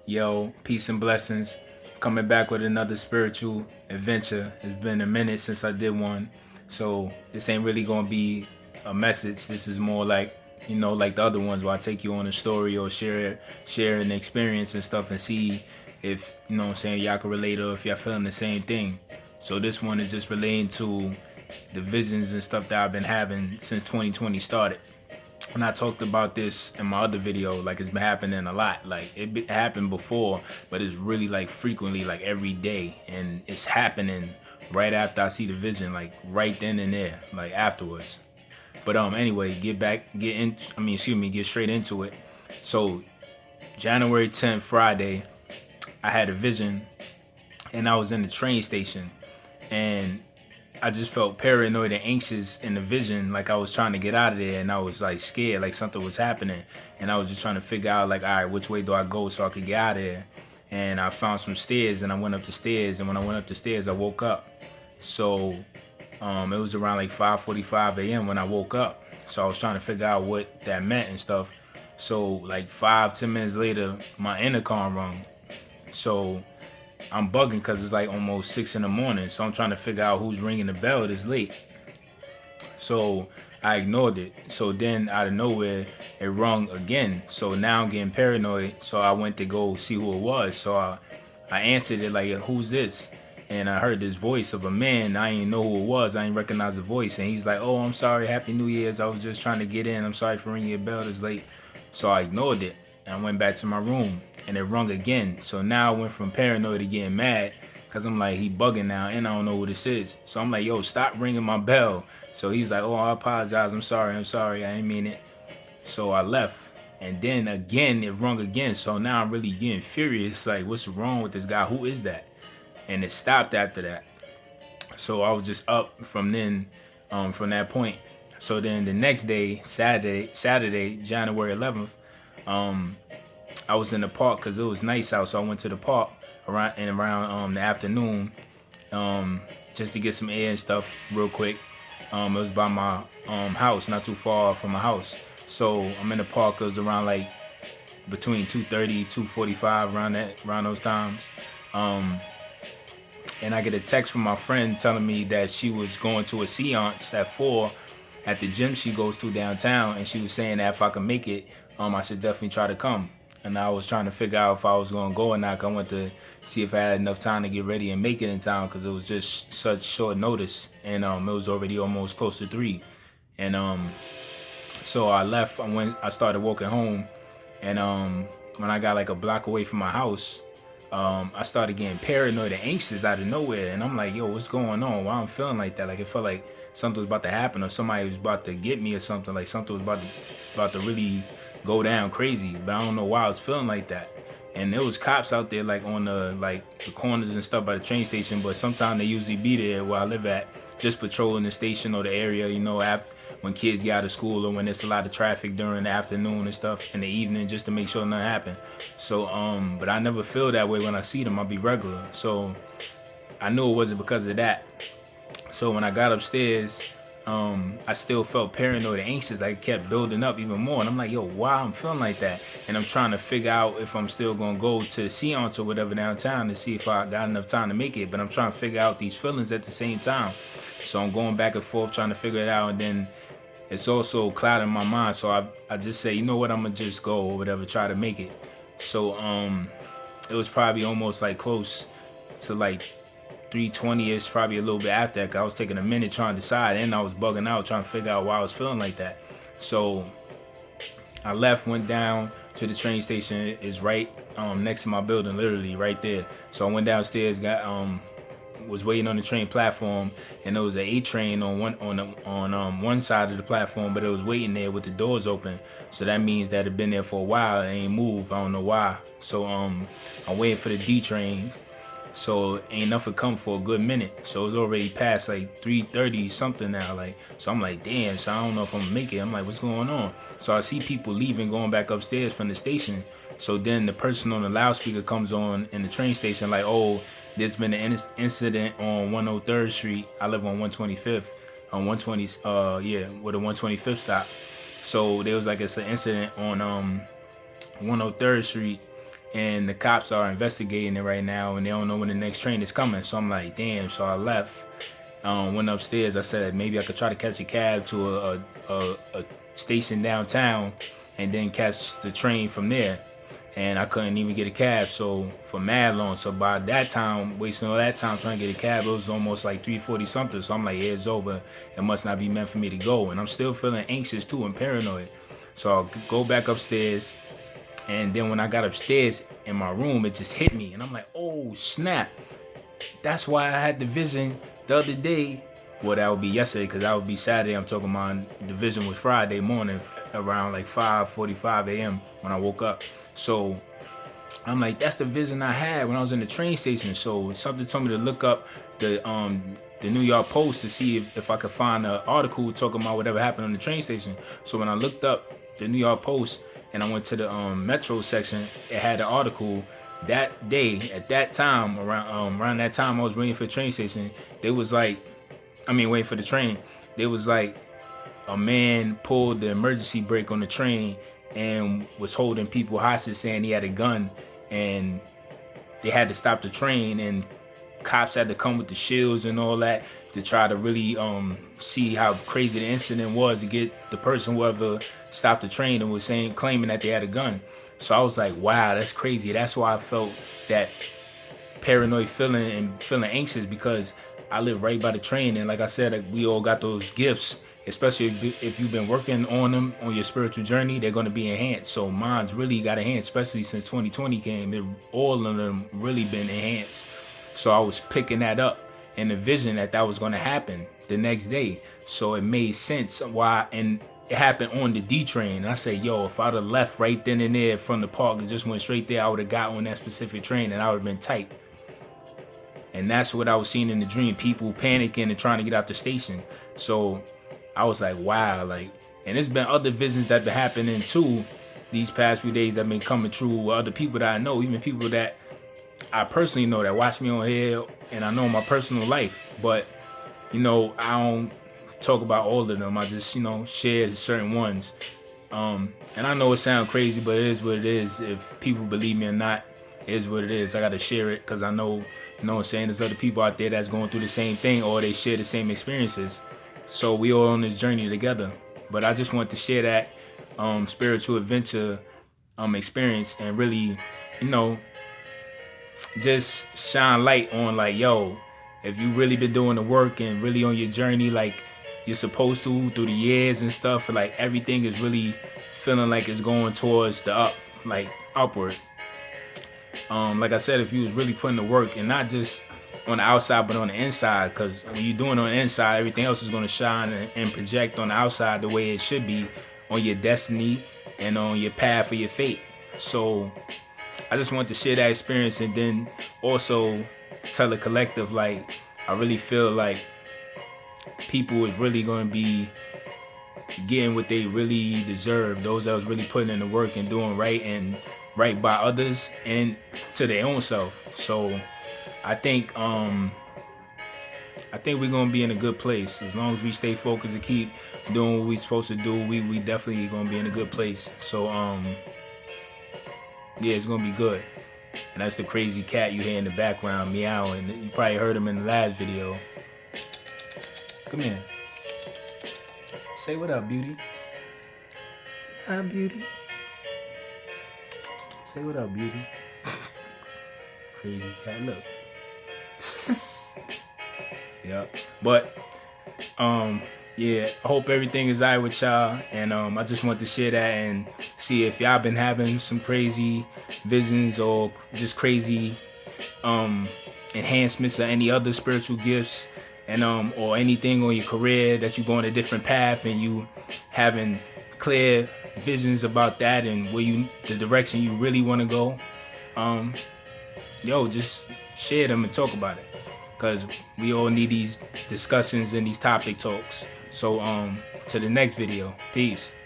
Yo, peace and blessings. Coming back with another spiritual adventure. It's been a minute since I did one. So this ain't really gonna be a message. This is more like, like the other ones where I take you on a story or share an experience and stuff and see if, what I'm saying, y'all can relate or if y'all feeling the same thing. So this one is just relating to the visions and stuff that I've been having since 2020 started. And I talked about this in my other video, like it's been happening a lot. Like happened before, but it's really like frequently, like every day, and it's happening right after I see the vision, like right then and there, like afterwards. But anyway, get straight into it. So January 10th, Friday, I had a vision, and I was in the train station, and I just felt paranoid and anxious in the vision, like I was trying to get out of there, and I was like scared, like something was happening, and I was just trying to figure out, like, all right, which way do I go so I could get out of there? And I found some stairs, and I went up the stairs, and when I went up the stairs, I woke up. So it was around like 5:45 a.m. when I woke up. So I was trying to figure out what that meant and stuff. So like 5-10 minutes later, my intercom rung. So I'm bugging because it's like almost 6 in the morning. So I'm trying to figure out who's ringing the bell this late. So I ignored it. So then out of nowhere, it rung again. So now I'm getting paranoid. So I went to go see who it was. So I answered it like, who's this? And I heard this voice of a man. I didn't know who it was. I didn't recognize the voice. And he's like, oh, I'm sorry. Happy New Year's. I was just trying to get in. I'm sorry for ringing your bell this late. So I ignored it. And I went back to my room. And it rung again. So now I went from paranoid to getting mad. Because I'm like, he bugging now. And I don't know who this is. So I'm like, yo, stop ringing my bell. So he's like, oh, I apologize. I'm sorry. I didn't mean it. So I left. And then again, it rung again. So now I'm really getting furious. Like, what's wrong with this guy? Who is that? And it stopped after that. So I was just up from then, from that point. So then the next day, Saturday, January 11th, um, I was in the park because it was nice out. So I went to the park around the afternoon, just to get some air and stuff real quick. It was by my house, not too far from my house. So I'm in the park. It was around like between 2:30, 2:45, around those times. Um, and I get a text from my friend telling me that she was going to a seance at 4 at the gym she goes to downtown, and she was saying that if I could make it, I should definitely try to come. And I was trying to figure out if I was going to go or not. I went to see if I had enough time to get ready and make it in time because it was just such short notice, and it was already almost close to 3. And so I left. I started walking home, and when I got like a block away from my house, I started getting paranoid and anxious out of nowhere. And I'm like, yo, what's going on? Why I'm feeling like that? Like it felt like something was about to happen or somebody was about to get me or something. Like something was about to really go down crazy. But I don't know why I was feeling like that. And there was cops out there like on the corners and stuff by the train station. But sometimes they usually be there where I live at, just patrolling the station or the area, when kids get out of school or when there's a lot of traffic during the afternoon and stuff in the evening, just to make sure nothing happens. So, but I never feel that way when I see them. I'll be regular. So I knew it wasn't because of that. So when I got upstairs, I still felt paranoid and anxious. Like it kept building up even more. And I'm like, yo, why I'm feeling like that? And I'm trying to figure out if I'm still going to go to the seance or whatever downtown to see if I got enough time to make it. But I'm trying to figure out these feelings at the same time. So I'm going back and forth trying to figure it out. And then it's also clouding my mind. So I just say, you know what, I'm going to just go or whatever, try to make it. So it was probably almost like close to like 3:20ish, probably a little bit after that. 'Cause I was taking a minute trying to decide, and I was bugging out trying to figure out why I was feeling like that. So I left, went down to the train station. It's right next to my building, literally right there. So I went downstairs, was waiting on the train platform, and there was an A train on one side of the platform, but it was waiting there with the doors open. So that means that it been there for a while. It ain't moved. I don't know why. So I'm waiting for the D train. So ain't nothing come for a good minute. So it's already past like 3:30 something now. Like, so I'm like, damn. So I don't know if I'm gonna make it. I'm like, what's going on? So I see people leaving, going back upstairs from the station. So then the person on the loudspeaker comes on in the train station, like, oh, there's been an incident on 103rd Street. I live on 125th, on 120, with a 125th stop. So there was like it's an incident on 103rd Street, and the cops are investigating it right now, and they don't know when the next train is coming. So I'm like, damn. So I left, went upstairs. I said maybe I could try to catch a cab to a station downtown, and then catch the train from there. And I couldn't even get a cab, so for mad long. So by that time, wasting all that time trying to get a cab, it was almost like 3:40 something. So I'm like, yeah, it's over. It must not be meant for me to go. And I'm still feeling anxious too and paranoid. So I'll go back upstairs. And then when I got upstairs in my room, it just hit me. And I'm like, oh, snap. That's why I had the vision the other day. Well, that would be yesterday, because that would be Saturday. I'm talking about the vision was Friday morning around like 5:45 a.m. when I woke up. So I'm like, that's the vision I had when I was in the train station. So something told me to look up the New York Post to see if I could find an article talking about whatever happened on the train station. So when I looked up the New York Post and I went to the Metro section, it had an article that day at that time around that time I was waiting for the train station. They was like, waiting for the train. They was like, a man pulled the emergency brake on the train and was holding people hostage, saying he had a gun, and they had to stop the train, and cops had to come with the shields and all that to try to really see how crazy the incident was, to get the person whoever stopped the train and was claiming that they had a gun. So I was like, wow, that's crazy. That's why I felt that paranoid feeling and feeling anxious, because I live right by the train, and like I said, we all got those gifts. Especially if you've been working on them on your spiritual journey, they're going to be enhanced. So mine's really got enhanced, especially since 2020 came. All of them really been enhanced. So I was picking that up in the vision that was going to happen the next day. So it made sense why, and it happened on the D train. And I said, yo, if I'd have left right then and there from the park and just went straight there, I would have got on that specific train and I would have been tight. And that's what I was seeing in the dream, people panicking and trying to get out the station. So I was like, wow, and there's been other visions that been happening too these past few days that been coming true with other people that I know, even people that I personally know that watch me on here and I know in my personal life. But, I don't talk about all of them. I just, share certain ones. And I know it sounds crazy, but it is what it is. If people believe me or not, it is what it is. I got to share it because I know, what I'm saying, there's other people out there that's going through the same thing, or they share the same experiences. So we all on this journey together. But I just want to share that spiritual adventure experience and really, just shine light on yo, if you really been doing the work and really on your journey like you're supposed to through the years and stuff, everything is really feeling like it's going towards the upward. Like I said, if you was really putting the work and not just on the outside but on the inside, because when you're doing it on the inside, everything else is going to shine and project on the outside the way it should be on your destiny and on your path for your fate. So I just want to share that experience and then also tell the collective I really feel like people is really going to be getting what they really deserve, those that was really putting in the work and doing right and right by others and to their own self. So I think we're gonna be in a good place as long as we stay focused and keep doing what we're supposed to do. We definitely gonna be in a good place. So yeah, it's gonna be good. And that's the crazy cat you hear in the background meowing. You probably heard him in the last video. Come here. Say what up, beauty. Hi, beauty. Say what up, beauty. Crazy cat, look. Yep. But yeah, I hope everything is alright with y'all, and I just want to share that and see if y'all been having some crazy visions or just crazy enhancements or any other spiritual gifts, and or anything on your career that you go on a different path and you having clear visions about that and the direction you really want to go. Just share them and talk about it, because we all need these discussions and these topic talks. So to the next video, peace.